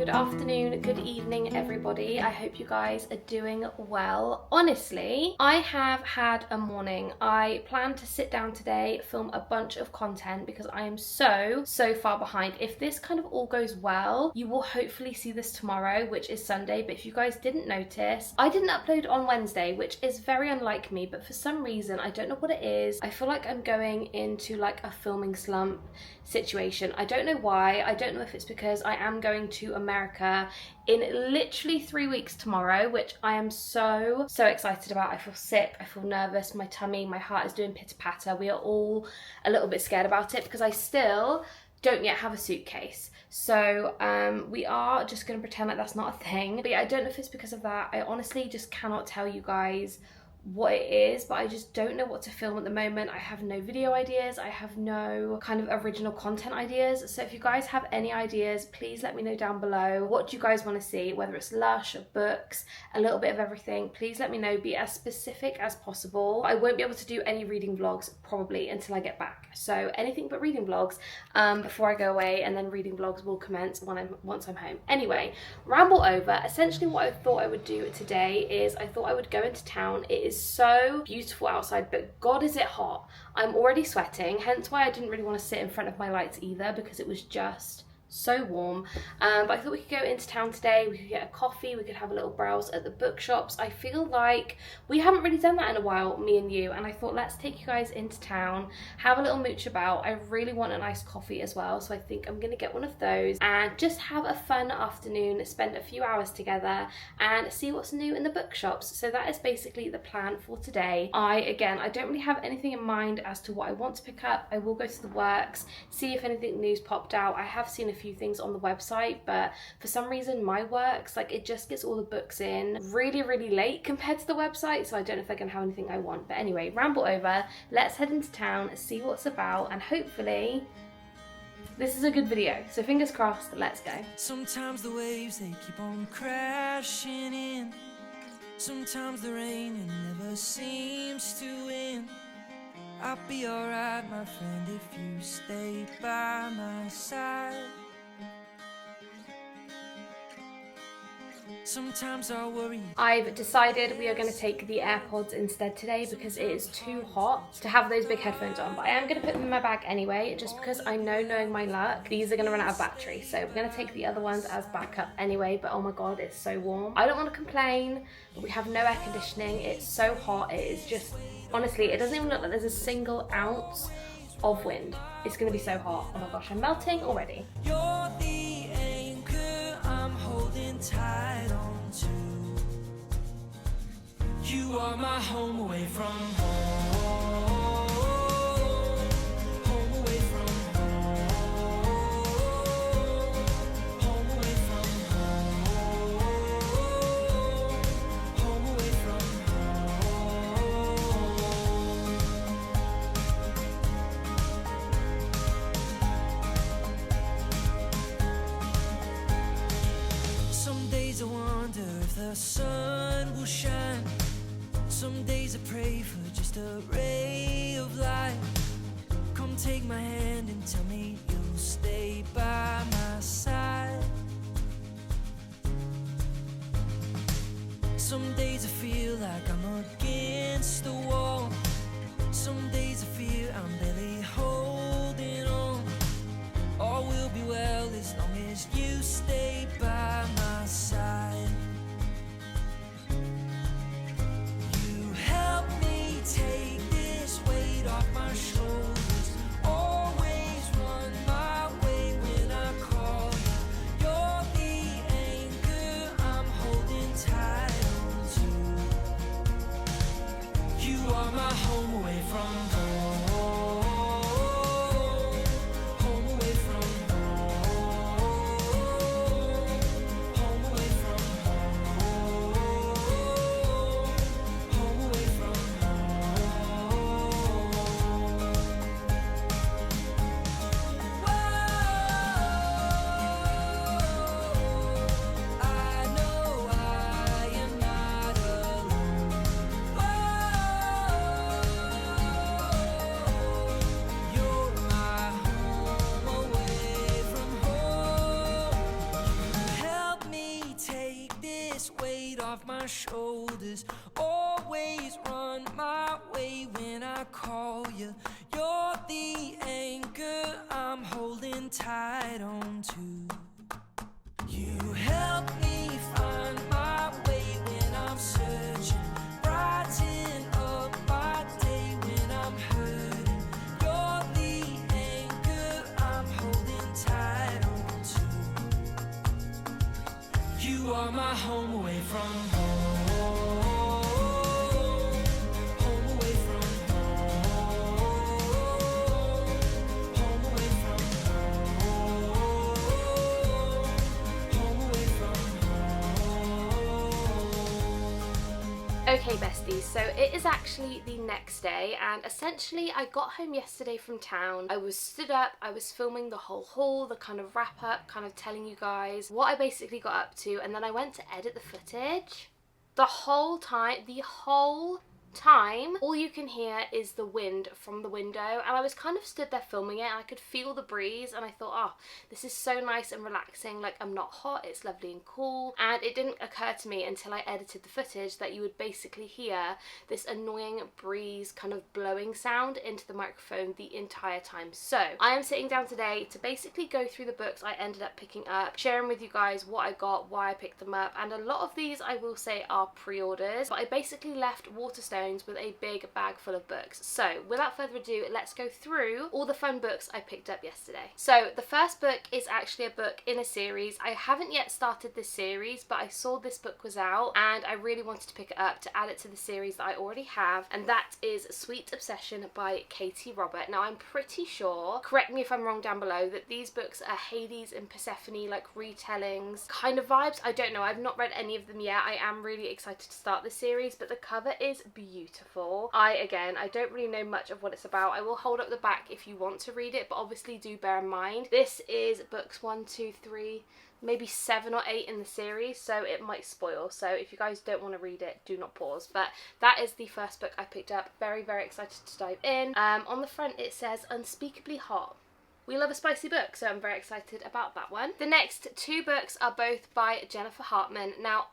Good afternoon, good evening everybody. I hope you guys are doing well. Honestly, I have had a morning. I plan to sit down today, film a bunch of content because I am so far behind. If this kind of all goes well, you will hopefully see this tomorrow, which is Sunday. But if you guys didn't notice, I didn't upload on Wednesday, which is very unlike me, but for some reason, I don't know what it is. I feel like I'm going into like a filming slump situation. I don't know why. I don't know if it's because I am going to America in literally 3 weeks tomorrow, which I am so excited about. I feel sick, I feel nervous, my tummy, my heart is doing pitter-patter. We are all a little bit scared about it because I still don't yet have a suitcase. So we are just going to pretend like that's not a thing. But yeah, I don't know if it's because of that. I honestly just cannot tell you guys what it is, but I just don't know what to film at the moment. I have no video ideas, I have no kind of original content ideas. So if you guys have any ideas, please let me know down below. What do you guys want to see? Whether it's lush, books, a little bit of everything, please let me know. Be as specific as possible. I won't be able to do any reading vlogs probably until I get back. So anything but reading vlogs before I go away, and then reading vlogs will commence once I'm home. Anyway, ramble over. Essentially what I thought I would do today is I thought I would go into town. It is so beautiful outside, but God is it hot. I'm already sweating, hence why I didn't really want to sit in front of my lights either, because it was just so warm. But I thought we could go into town today, we could get a coffee, we could have a little browse at the bookshops. I feel like we haven't really done that in a while, me and you, and I thought let's take you guys into town, have a little mooch about. I really want a nice coffee as well, so I think I'm gonna get one of those and just have a fun afternoon, spend a few hours together and see what's new in the bookshops. So that is basically the plan for today. I don't really have anything in mind as to what I want to pick up. I will go to the works, see if anything new's popped out. I have seen a few things on the website, but for some reason my works, like, it just gets all the books in really late compared to the website, so I don't know if they're gonna have anything I want. But anyway, ramble over, let's head into town, see what's about, and hopefully this is a good video, so fingers crossed. Let's go. Sometimes the waves, they keep on crashing in. Sometimes the rain, it never seems to end. I'll be alright, my friend, if you stay by my side. Sometimes I worry. I've decided we are going to take the AirPods instead today because it is too hot to have those big headphones on, but I am going to put them in my bag anyway, just because I know, knowing my luck, these are going to run out of battery, so we're going to take the other ones as backup anyway. But oh my god, it's so warm. I don't want to complain, but we have no air conditioning. It's so hot. It is just, honestly, it doesn't even look like there's a single ounce of wind. It's going to be so hot. Oh my gosh, I'm melting already. You're the anchor I'm holding tight on to. You are my home away from home. Home away from home. Home away from home. Home away from home. Some days I wonder if the sun will shine. Some days I pray for just a ray of light. Come take my hand and tell me you'll stay by my side. Some days I feel like I'm against the wall. Some days I feel I'm barely holding on. All will be well as long as you stay by my side. Take this weight off my shoulders. Always run my way when I call you. You're the anchor I'm holding tight on to. You are my shoulders. Always run my way when I call you. You're the anchor I'm holding tight on to. You help me find my way when I'm searching. Brighten up my day when I'm hurting. You're the anchor I'm holding tight on to. You are my home away from home. Home away from home. Home away from home. Home away from home. Okay besties, so it is actually the next day and essentially I got home yesterday from town. I was stood up, I was filming the whole haul, the kind of wrap up, kind of telling you guys what I basically got up to, and then I went to edit the footage. The whole time, all you can hear is the wind from the window, and I was kind of stood there filming it and I could feel the breeze and I thought, oh, this is so nice and relaxing, like I'm not hot, it's lovely and cool. And it didn't occur to me until I edited the footage that you would basically hear this annoying breeze kind of blowing sound into the microphone the entire time. So I am sitting down today to basically go through the books I ended up picking up, sharing with you guys what I got, why I picked them up, and a lot of these I will say are pre-orders, but I basically left Waterstones with a big bag full of books. So without further ado, let's go through all the fun books I picked up yesterday. So the first book is actually a book in a series. I haven't yet started this series, but I saw this book was out and I really wanted to pick it up to add it to the series that I already have, and that is Sweet Obsession by Katie Robert. Now I'm pretty sure, correct me if I'm wrong down below, that these books are Hades and Persephone like retellings kind of vibes. I don't know, I've not read any of them yet. I am really excited to start this series, but the cover is beautiful. I don't really know much of what it's about. I will hold up the back if you want to read it, but obviously do bear in mind this is books 1, 2, 3, maybe 7 or 8 in the series, so it might spoil. So if you guys don't want to read it, do not pause. But that is the first book I picked up. Very, very excited to dive in. On the front it says Unspeakably Hot. We love a spicy book, so I'm very excited about that one. The next 2 books are both by Jennifer Hartman. Now,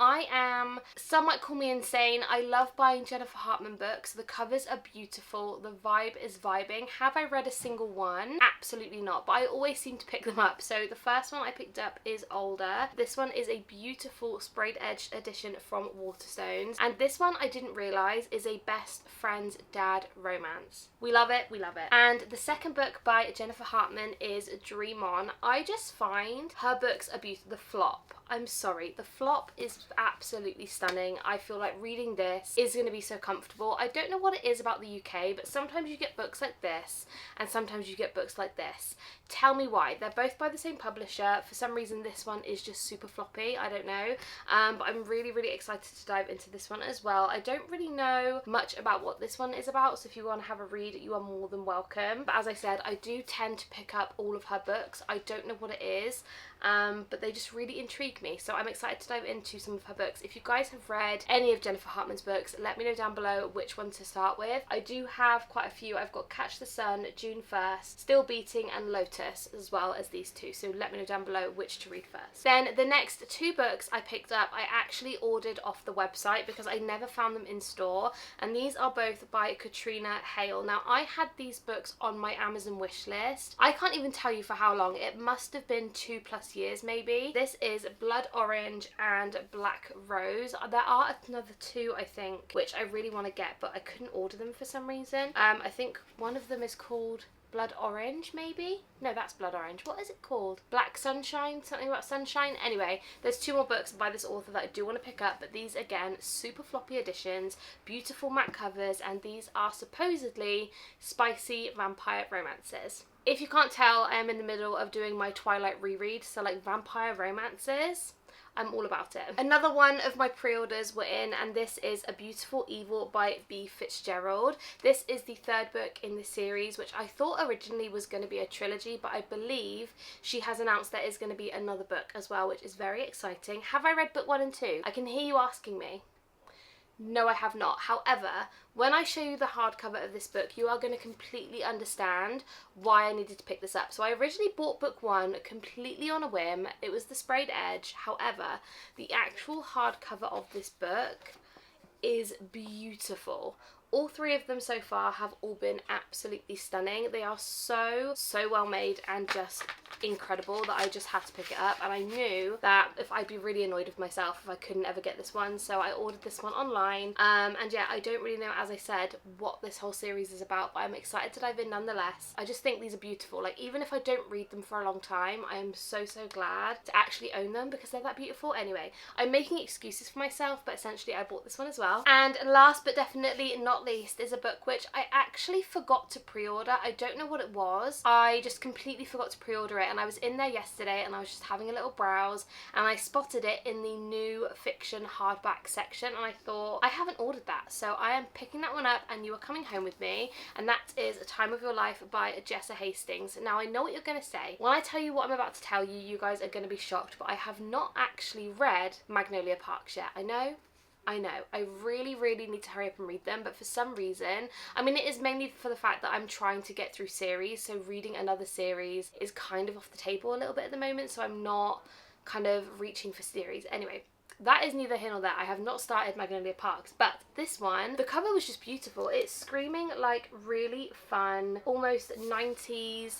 some might call me insane. I love buying Jennifer Hartman books. The covers are beautiful. The vibe is vibing. Have I read a single one? Absolutely not, but I always seem to pick them up. So the first one I picked up is Older. This one is a beautiful sprayed edged edition from Waterstones. And this one I didn't realise is a best friend's dad romance. We love it, we love it. And the second book by Jennifer Hartman is Dream On. I just find her books are beautiful. The Flop. I'm sorry, The Flop is absolutely stunning. I feel like reading this is going to be so comfortable. I don't know what it is about the UK, but sometimes you get books like this and sometimes you get books like this. Tell me why. They're both by the same publisher. For some reason this one is just super floppy. I don't know. But I'm really, really excited to dive into this one as well. I don't really know much about what this one is about, so if you want to have a read, you are more than welcome. But as I said, I do tend to pick up all of her books. I don't know what it is, but they just really intrigue me, so I'm excited to dive into some of her books. If you guys have read any of Jennifer Hartman's books, let me know down below which one to start with. I do have quite a few. I've got Catch the Sun, June 1st, Still Beating and Lotus, as well as these 2, so let me know down below which to read first. Then the next 2 books I picked up, I actually ordered off the website because I never found them in store, and these are both by Katrina Hale. Now I had these books on my Amazon wish list. I can't even tell you for how long. It must have been 2+ years maybe. This is Blood Orange and Black Rose. There are another 2 I think which I really want to get, but I couldn't order them for some reason. I think one of them is called Blood Orange maybe? No, that's Blood Orange. What is it called? Black Sunshine? Something about sunshine? Anyway, there's 2 more books by this author that I do want to pick up, but these again, super floppy editions, beautiful matte covers, and these are supposedly spicy vampire romances. If you can't tell, I am in the middle of doing my Twilight reread, so like vampire romances, I'm all about it. Another one of my pre-orders were in, and this is A Beautiful Evil by B. Fitzgerald. This is the 3rd book in the series, which I thought originally was going to be a trilogy, but I believe she has announced there is going to be another book as well, which is very exciting. Have I read book 1 and 2? I can hear you asking me. No, I have not. However, when I show you the hardcover of this book, you are going to completely understand why I needed to pick this up. So I originally bought book one completely on a whim. It was the sprayed edge. However, the actual hardcover of this book is beautiful. All three of them so far have all been absolutely stunning. They are so well made and just incredible that I just had to pick it up, and I knew that if I'd be really annoyed with myself if I couldn't ever get this one, so I ordered this one online. And yeah, I don't really know, as I said, what this whole series is about, but I'm excited to dive in nonetheless. I just think these are beautiful. Like, even if I don't read them for a long time, I am so glad to actually own them because they're that beautiful. Anyway, I'm making excuses for myself, but essentially I bought this one as well. And last but definitely not least is a book which I actually forgot to pre-order. I don't know what it was. I just completely forgot to pre-order it, and I was in there yesterday and I was just having a little browse and I spotted it in the new fiction hardback section, and I thought, I haven't ordered that, so I am picking that one up and you are coming home with me, and that is A Time of Your Life by Jessa Hastings. Now, I know what you're going to say. When I tell you what I'm about to tell you, you guys are going to be shocked, but I have not actually read Magnolia Parks yet. I know, I really need to hurry up and read them, but for some reason, I mean, it is mainly for the fact that I'm trying to get through series, so reading another series is kind of off the table a little bit at the moment, so I'm not kind of reaching for series. Anyway, that is neither here nor there. I have not started Magnolia Parks, but this one, the cover was just beautiful. It's screaming like really fun, almost 90s,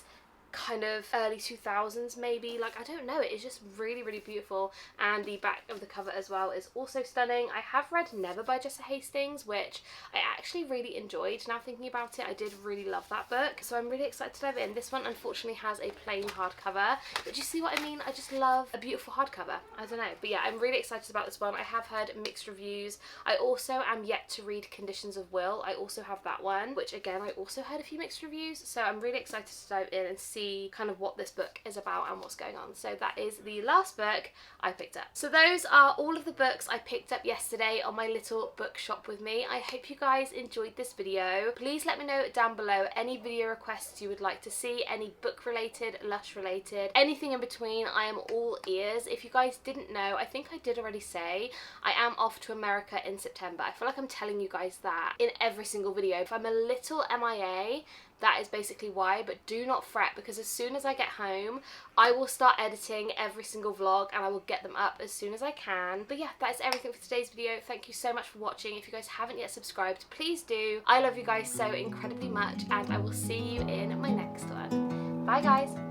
kind of early 2000s maybe, like, I don't know, it is just really beautiful, and the back of the cover as well is also stunning. I have read Never by Jessa Hastings, which I actually really enjoyed. Now thinking about it, I did really love that book, so I'm really excited to dive in. This one unfortunately has a plain hardcover, but you see what I mean? I just love a beautiful hardcover. I don't know, but yeah, I'm really excited about this one. I have heard mixed reviews. I also am yet to read Conditions of Will. I also have that one, which again, I also heard a few mixed reviews, so I'm really excited to dive in and see kind of what this book is about and what's going on. So that is the last book I picked up. So those are all of the books I picked up yesterday on my little bookshop with me. I hope you guys enjoyed this video. Please let me know down below any video requests you would like to see, any book related, Lush related, anything in between. I am all ears. If you guys didn't know, I think I did already say, I am off to America in September. I feel like I'm telling you guys that in every single video. If I'm a little MIA, that is basically why, but do not fret, because as soon as I get home, I will start editing every single vlog and I will get them up as soon as I can. But yeah, that is everything for today's video. Thank you so much for watching. If you guys haven't yet subscribed, please do. I love you guys so incredibly much, and I will see you in my next one. Bye guys.